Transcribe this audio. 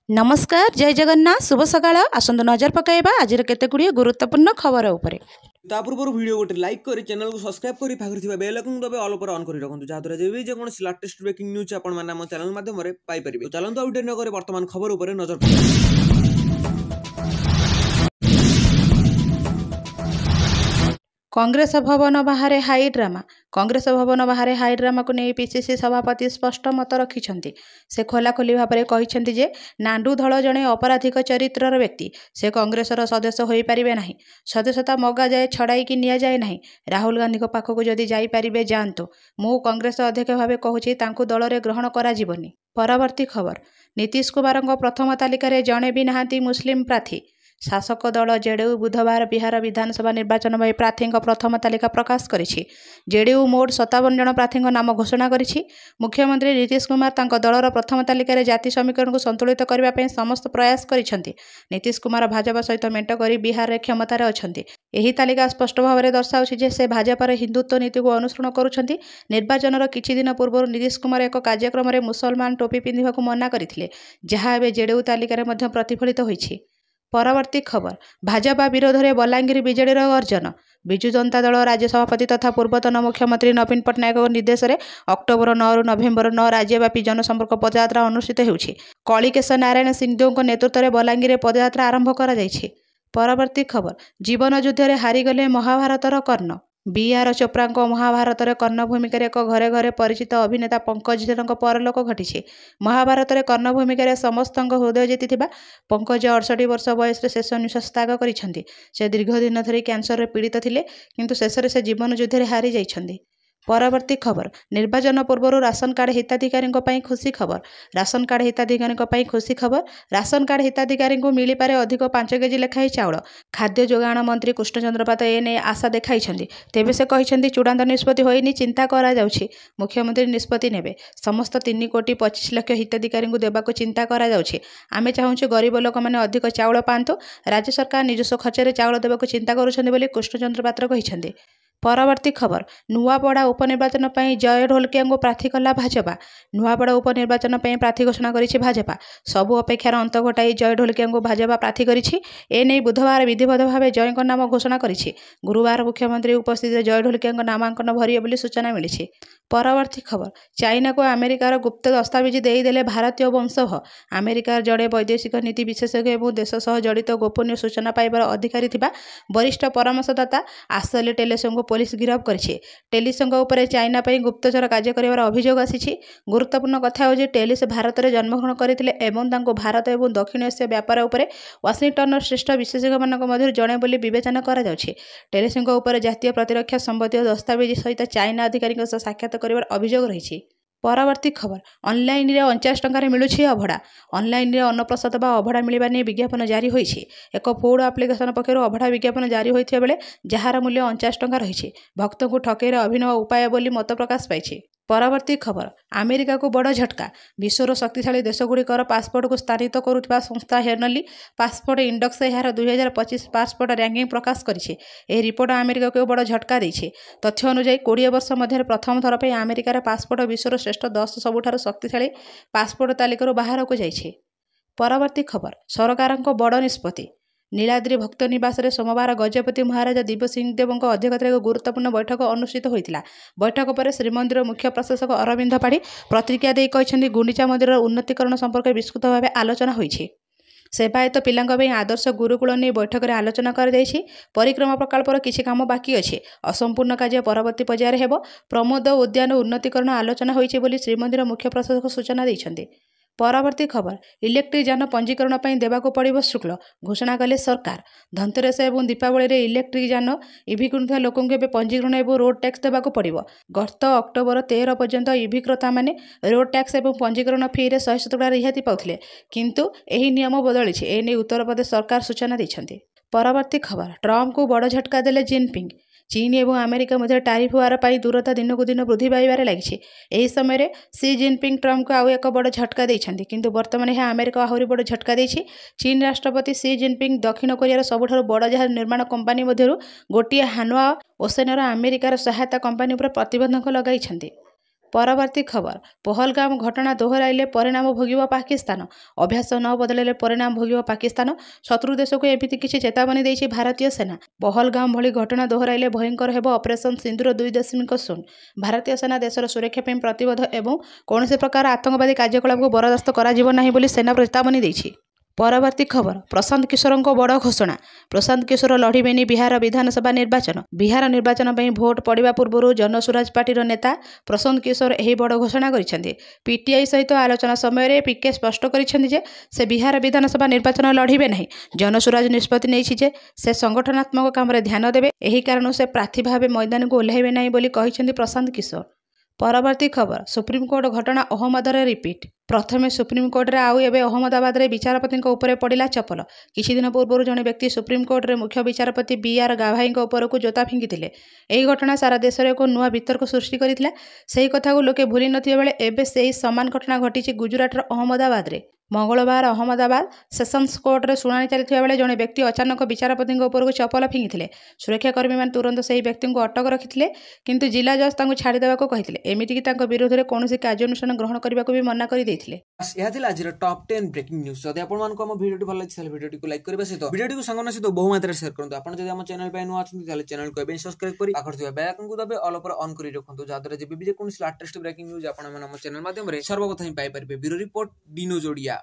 नमस्कार जय जगन्नाथ शुभ सकाळ आसंतु नजर पकाइबा आजिर केते गुड़िए गुरुत्वपूर्ण खबर उपरे ता पूर्व वीडियो गोटे लाइक करी चैनल को सब्सक्राइब करी पाखर थिबा बेल आइकन दबे ऑल पर ऑन करी रखंतु जा द्वारा जेबे जे कोन लेटेस्ट ब्रेकिंग न्यूज आपण माने हम चैनल माध्यम रे पाई परिबे। चलंतु आउट न करे वर्तमान खबर उपरे नजर पकाइबा। कांग्रेस भवन बाहर हाई ड्रामा कांग्रेस भवन बाहर हाई ड्रामा को नहीं पीसीसी सभापति स्पष्ट मत रखिछंती। से खोलाखोली भाव में कहिसेंती जे नांडू धड़ जड़े अपराधिक चरित्रर व्यक्ति से कांग्रेसर सदस्य हो पारिबे नाही। सदस्यता मगा जाए छड़ाई कि निया जाए नाही। राहुल गांधी को पाखक जदि जाई पारिबे जांतु। मु कांग्रेस अध्यक्ष भाव कहूची तांकु दल रे ग्रहण करा जीवनी। परवर्ती खबर नीतीश कुमार प्रथम तालिका रे जणे भी नाहांती मुस्लिम प्रार्थी। शासक दल जेडीयू बुधवार बिहार विधानसभा निर्वाचन में प्रार्थी प्रथम तालिका प्रकाश करिछि। जेडीयू मोट 57 जन प्रार्थी नाम घोषणा करिछि। मुख्यमंत्री नीतीश कुमार तांको दलर प्रथम तालिका रे जाति समीकरण को संतुलित करबा पई समस्त प्रयास करिसेंती। नीतीश कुमार भाजपा सहित मेंट करी बिहार रे क्षमतार अछंती। एही तालिका स्पष्ट भाव में दर्शाउछि जे से भाजपार हिंदुत्व नीति को अनुसरण करुछंती। निर्वाचनर किछि दिन पूर्व नीतीश कुमार एक कार्यक्रम में मुसलमान टोपी पिंधिबाकू मना करिथिले, जहा एबे जेडीयू तालिका रे मध्ये प्रतिफलित होइछि। परवर्ती खबर भाजपा विरोध में बलांगीर बीजेडीर गर्जन। विजु जनता दल राज्य सभापति तथा पूर्वतन मुख्यमंत्री नवीन पट्टनायक निर्देश में अक्टोबर 9 रु नवेम्बर 9 राज्यव्यापी जनसंपर्क पदयात्रा अनुष्ठित होउछि। कलिकेश नारायण सिंहदेव नेतृत्व में बलांगीर पदयात्रा आरंभ करा जायछि। परवर्ती खबर जीवन युद्ध में हारिगले महाभारतर कर्ण। बीआर चोप्रा महाभारत कर्ण भूमिका एक घरे घरे परिचित अभिनेता पंकज जेन परलोक घटी। महाभारत कर्ण भूमिका समस्त हृदय जीति पंकज 68 वर्ष बयस शेष निश्वास त्याग करिसेंती। से दीर्घ दिन धरी कैंसर पीड़ित थिले किंतु शेष से जीवन युद्ध में हारी जाइछंती। परवर्ती खबर निर्वाचन पूर्व राशन कार्ड हिताधिकारी खुशी खबर। राशन कार्ड हिताधिकारी खुशी खबर। राशन कार्ड हिताधिकारी को मिल पारे अधिक 5 केजी लेखाई चाउल। खाद्य जोगाण मंत्री कृष्णचंद्र पात एने आशा देखाई। तेबे से कहते चूड़ांत निष्पत्ति होइनी चिंता करा जाउछि। मुख्यमंत्री निष्पत्ति नेबे। समस्त 3 कोटी 25 लाख हिताधिकारी को देबाको चिंता करा जाउछि। आमे चाहूछु गरीब लोक माने अधिक चाउल पांतु। राज्य सरकार निजस्व खर्चरे चाउल देबाको चिंता करुछन्ते बोली कृष्णचंद्र पात्र कहिसेंते। परवर्ती खबर नुआपड़ा उपनिर्वाचन पर जय ढोलकिया को प्रार्थी कला भाजपा। नुआपड़ा उपनिर्वाचन पर प्रार्थी घोषणा करिछि भाजपा। सबु अपेक्षार अंत घटाई जय ढोलकिया को भाजपा प्रार्थी करिछि। एने बुधवार विधिवत भाव जय नाम घोषणा करिछि। गुरुवार मुख्यमंत्री उपस्थित जय ढोलकिया नामांकन भरिए बोली सूचना मिली। परवर्ती खबर चाइना को अमेरिकार गुप्त दस्तावेज देदेले भारतीय वंशभ। अमेरिकार जड़े वैदेशिक नीति विशेषज्ञ और देश सह जड़ित गोपनीय सूचना पाइबार अधिकारी थिबा वरिष्ठ परामर्शदाता आशले टेलिसों को पुलिस गिरफ्त करिछि। टेलिसों उपर चाइना पर गुप्तचर कार्य कर अभियोग आसी। गुरुत्वपूर्ण कथा हो टेलिस भारत में जन्मग्रहण करते और भारत और दक्षिण एशिया व्यापार उपर वाशिंगटन श्रेष्ठ विशेषज्ञ मान जड़े बोली विवेचना करा जाउछि। टेलिसों उपर जातीय प्रतिरक्षा संबंधी दस्तावेज सहित चाइना अधिकारी साक्षात कर अभियोग रही। परवर्ती खबर ऑनलाइन रे 49 टंकार मिलुछि अभड़ा। ऑनलाइन रे अन्नप्रसाद बा अभड़ा मिलवा नहीं विज्ञापन जारी होइछि। एक फूड एप्लिकेशन पक्षर अभड़ा विज्ञापन जारी होइथिबा बेले जहार मूल्य 49 टंका रही। भक्त को ठकेर अभिनव उपाय बोली मत प्रकाश पाइछि। परवर्ती खबर अमेरिका को बड़ झटका। विश्वर शक्तिशाली देशगुड़िकर पासपोर्ट को स्थानित करुवा संस्था हेनली पासपोर्ट इंडेक्स यार 2025 पासपोर्ट रैंकिंग प्रकाश करिछि। एह रिपोर्ट अमेरिका को बड़ झटका देछि। तथ्य अनुसार 20 वर्ष मध्य प्रथम थर पे अमेरिकार पासपोर्ट विश्वर श्रेष्ठ 10 सबुठार शक्तिशाली पासपोर्ट तालिकार बाहर को जाइछि। परवर्ती खबर सरकार को बड़ निष्पत्ति। नीलाद्री भक्त निवास रे सोमवार गजपति महाराजा दिव्य सिंहदेव अध्यक्षतार एक गुरुत्वपूर्ण बैठक अनुष्ठित होता। बैठक पर श्रीमंदिर मुख्य प्रशासक अरविंद पाढ़ी प्रतिक्रिया देई कहछन्ती गुंडीचा मंदिर उन्नतीकरण संपर्क विस्तृत भाव आलोचना होइछि। सेवायत पिलांक ପାଇଁ आदर्श गुरुकुल नहीं बैठक में आलोचना कर जाइछि। परिक्रमा प्रकल्पर किछि काम बाकी अछि। असंपूर्ण कार्य परवर्ती पर्यायर हेबो। प्रमोद उद्यान उन्नतीकरण आलोचना होइछि बोली श्रीमंदिर मुख्य प्रशासक सूचना दैछन्ती। परवर्ती खबर इलेक्ट्रिक यान पंजीकरण पर देवाक पड़ो शुल्क घोषणा कले सरकार। धनतेरस और दीपावली रे इलेक्ट्रिक यान इभि किणुवा लोक पंजीकरण और रोड टैक्स देवाक पड़ो। गत अक्टोबर 13 पर्यंत इभि क्रेता मैंने रोड टैक्स और पंजीकरण फी रे 100 टका रिहाती पाउथिले किंतु एही नियम बदलिछि। एने उत्तर प्रदेश सरकार सूचना दैछन्ती। परवर्ती खबर ट्रम्प को बड़ झटका देले जिनपिंग। चीन और अमेरिका मध्य टैरिफ वार पर दूरता दिनक दिन वृद्धि पाइबार लगी। यही समय सी जिनपिंग ट्रम्प को आउ एक बड़ झटका देइछन्ति किंतु वर्तमान यह अमेरिका आहुरी बड़ झटका देइछि। चीन राष्ट्रपति सी जिनपिंग दक्षिण कोरियार सबुठारु बड़ जहाज निर्माण कंपानी मध्यरु गोटिए हानवा ओसेनर अमेरिकार सहायता कंपानी पर प्रतिबंधक लगाइछन्ति। ପରବର୍ତ୍ତୀ ଖବର ପହଲଗାମ ଘଟଣା ଦୋହରାଇଲେ ପରିଣାମ ଭୋଗିବ ପାକିସ୍ତାନ। ଅଭ୍ୟାସ ନ ବଦଳିଲେ ପରିଣାମ ଭୋଗିବ ପାକିସ୍ତାନ। ଶତ୍ରୁ ଦେଶକୁ ଏମିତି କିଛି ଚେତାବନୀ ଦେଇଛି ଭାରତୀୟ ସେନା। ପହଲଗାମ ଭଳି ଘଟଣା ଦୋହରାଇଲେ ଭୟଙ୍କର ହେବ ଅପରେସନ ସିନ୍ଦୁର 2.0। ଭାରତୀୟ ସେନା ଦେଶର ସୁରକ୍ଷା ପାଇଁ ପ୍ରତିବଦ୍ଧ ଏବଂ କୌଣସି ପ୍ରକାର ଆତଙ୍କବାଦୀ କାର୍ଯ୍ୟକଳାପକୁ ବରଦାସ୍ତ କରାଯିବ ନାହିଁ ବୋଲି ସେନା ଚେତାବନୀ ଦେଇଛି। ପରବର୍ତ୍ତୀ ଖବର ପ୍ରଶାନ୍ତ କିଶୋରଙ୍କ ବଡ଼ ଘୋଷଣା। ପ୍ରଶାନ୍ତ କିଶୋର ଲଢ଼ିବେନି ବିହାର ବିଧାନସଭା ନିର୍ବାଚନ। ବିହାର ନିର୍ବାଚନ ପାଇଁ ଭୋଟ ପଡ଼ିବା ପୂର୍ବରୁ ଜନସୁରାଜ ପାର୍ଟିର ନେତା ପ୍ରଶାନ୍ତ କିଶୋର ଏହି ବଡ଼ ଘୋଷଣା କରିଛନ୍ତି। ପିଟିଆଇ ସହିତ ଆଲୋଚନା ସମୟରେ ପିକେ ସ୍ପଷ୍ଟ କରିଛନ୍ତି ଯେ ସେ ବିହାର ବିଧାନସଭା ନିର୍ବାଚନ ଲଢ଼ିବେ ନାହିଁ। ଜନସୁରାଜ ନିଷ୍ପତ୍ତି ନେଇଛି ଯେ ସେ ସଂଗଠନାତ୍ମକ କାମରେ ଧ୍ୟାନ ଦେବେ। ଏହି କାରଣରୁ ସେ ପ୍ରାର୍ଥୀ ଭାବେ ମଇଦାନକୁ ଓହ୍ଲାଇବେ ନାହିଁ ବୋଲି କହିଛନ୍ତି ପ୍ରଶାନ୍ତ କିଶୋର। ପରବର୍ତ୍ତୀ ଖବର ସୁପ୍ରିମକୋର୍ଟ ଘଟଣା ଅହମ୍ମଦରେ ରିପିଟ୍। ପ୍ରଥମେ ସୁପ୍ରିମକୋର୍ଟରେ ଆଉ ଏବେ ଅହମ୍ମଦାବାଦରେ ବିଚାରପତିଙ୍କ ଉପରେ ପଡ଼ିଲା ଚପଲ। କିଛିଦିନ ପୂର୍ବରୁ ଜଣେ ବ୍ୟକ୍ତି ସୁପ୍ରିମକୋର୍ଟରେ ମୁଖ୍ୟ ବିଚାରପତି B.R. ଗାଭାଇଙ୍କ ଉପରକୁ ଜୋତା ଫିଙ୍ଗିଥିଲେ। ଏହି ଘଟଣା ସାରା ଦେଶରେ ଏକ ନୂଆ ବିତର୍କ ସୃଷ୍ଟି କରିଥିଲା। ସେହି କଥାକୁ ଲୋକେ ଭୁଲି ନଥିବା ବେଳେ ଏବେ ସେହି ସମାନ ଘଟଣା ଘଟିଛି ଗୁଜରାଟର ଅହମ୍ମଦାବାଦରେ। ମଙ୍ଗଳବାର ଅହମ୍ମଦାବାଦ ସେସନ୍ସ କୋର୍ଟରେ ଶୁଣାଣି ଚାଲିଥିବା ବେଳେ ଜଣେ ବ୍ୟକ୍ତି ଅଚାନକ ବିଚାରପତିଙ୍କ ଉପରକୁ ଚପଲ ଫିଙ୍ଗିଥିଲେ। ସୁରକ୍ଷାକର୍ମୀମାନେ ତୁରନ୍ତ ସେହି ବ୍ୟକ୍ତିଙ୍କୁ ଅଟକ ରଖିଥିଲେ କିନ୍ତୁ ଜିଲ୍ଲା ଜଜ୍ ତାଙ୍କୁ ଛାଡ଼ି ଦେବାକୁ କହିଥିଲେ। ଏମିତିକି ତାଙ୍କ ବିରୋଧରେ କୌଣସି କାର୍ଯ୍ୟାନୁଷ୍ଠାନ ଗ୍ରହଣ କରିବାକୁ ବି ମନା କରିଦେଇଥିଲେ। ଏହା ଥିଲା ଆଜିର ଟପ୍ 10 ବ୍ରେକିଂ ନ୍ୟୁଜ୍। ଯଦି ଆପଣମାନଙ୍କୁ ଆମ ଭିଡ଼ିଓଟି ଭଲ ଲାଗିଛି ତାହେଲେ ଭିଡ଼ିଓଟିକୁ ଲାଇକ୍ କରିବା ସହିତ ଭିଡ଼ିଓଟିକୁ ସାଙ୍ଗମାନଙ୍କ ସହିତ ବହୁ ମାତ୍ରାରେ ସେୟାର କରନ୍ତୁ। ଆପଣ ଯଦି ଆମ ଚ୍ୟାନେଲ ପାଇଁ ନୂଆ ଅଛନ୍ତି ତାହେଲେ ଚ୍ୟାନେଲକୁ ଏବେ ସବସ୍କ୍ରାଇବ କରି ପାଖରେ ଥିବା ବେଲ୍ ଆଇକନକୁ ଦବାଇ ଅଲ୍ ଉପରେ ଅନ୍ କରି ରଖନ୍ତୁ, ଯାହାଦ୍ୱାରା ଯେବେ ବି ଯେକୌଣସି ଲାଟେଷ୍ଟ ବ୍ରେକିଂ ନ୍ୟୁଜ୍ ଆପଣ ଆମ ଚ୍ୟାନେଲ ମାଧ୍ୟମରେ ସର୍ବପ୍ରଥମେ ପାଇପାରିବେ। Bureau report Dino ଯୋଡ଼ିଆ।